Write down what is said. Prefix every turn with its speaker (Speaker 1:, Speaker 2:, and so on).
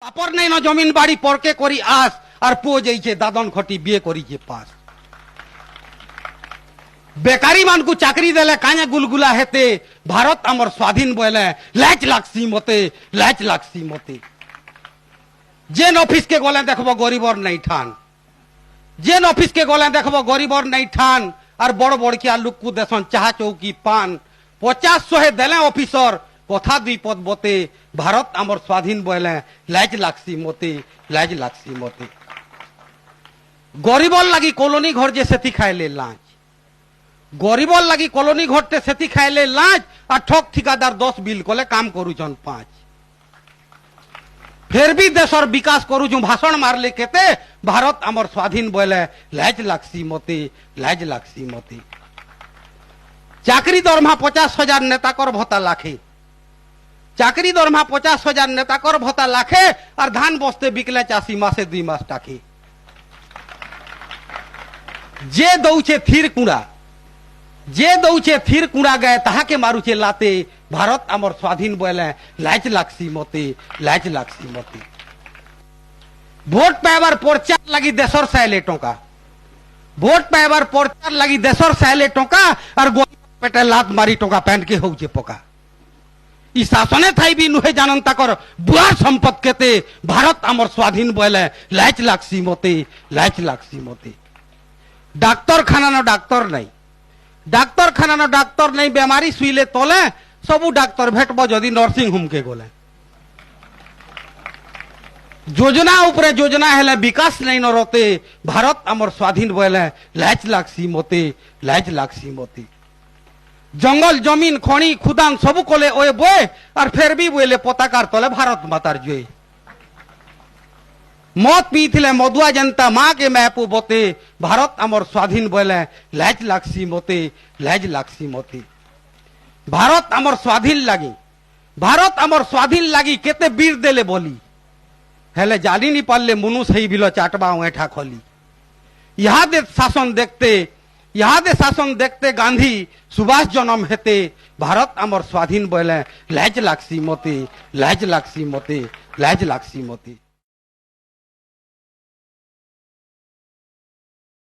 Speaker 1: बापर नहीं न जमीन बाड़ी पड़के करी आस और पो जाइए दादन खटी बिए करी पास बेकारी मान को चाकरी देले काने गुलगुला हेते भारत आमर स्वाधीन बोले लाच लागसी मते जेन ऑफिस के गले देखबो गरीबर नहीं ठान जेन ऑफिस के गले देखबो गरीबर नहीं ठान और बड़ बड़किया लोक को देसन चाह चौकी पान 50-100 देले ऑफिसर कथा दुई पद बते भारत आमर स्वाधीन बोले लाज लागसी मते गरीबर लगी कॉलोनी घर जे सेती खाइले लाज गरीबर लगी कॉलोनी घरते सेती खाइले लाज और ठक ठिकादार 10 बिल कले काम करूछन 5 फिर भी देशर विकास करूछु भाषण मारले केते भारत आमर स्वाधीन बोले लाज लागसी मते चाकरी दरमा 50,000 नेता कर भत्ता लाखे चाकरी दरमा 50,000 नेता कर भत्ता लाखे और धान बस्ते बिकले चाषी मासे 2 मास टाके जे दौचे थीर कुड़ा गए ताहा के मारुचे लाते भारत आमर स्वाधीन बोले लाज लागसी मते भोट पाइबार प्रचार लगी देशर साइले टोका भोट पाइबार प्रचार लगी देशर साइले टोका और पेटे लात मारी टोका पैंट के होउचे पका ई शासने थाई भी नुहे जानन ताकर बुआर संपत केते भारत आमर स्वाधीन बोले लाज लागसी मते डाक्तर खाना न डाक्तर नहीं बेमारी सुईले तले सबू डाक्तर भेटब जदि नर्सिंग होम के गले योजना उपरे योजना हेले विकास नहीं न रोते भारत आमर स्वाधीन बोले लाज लागसी मते जंगल जमीन खणी खुदान सबू कले ओए बोए और फिर भी बोले पताकार तले भारत मातार जोए मत पीथिले मधुआ जनता माँ के मैपू बोते भारत आमर स्वाधीन बोले लाज लागसी मते भारत आमर स्वाधीन लगी केते वीर देले बोली हेले जानी नहीं पाले मुनु सही बिलो चाटबा ऐठा खोली यहाँ दे शासन देखते गांधी सुभाष जन्म हेते भारत आमर स्वाधीन बोले लाज लागसी मते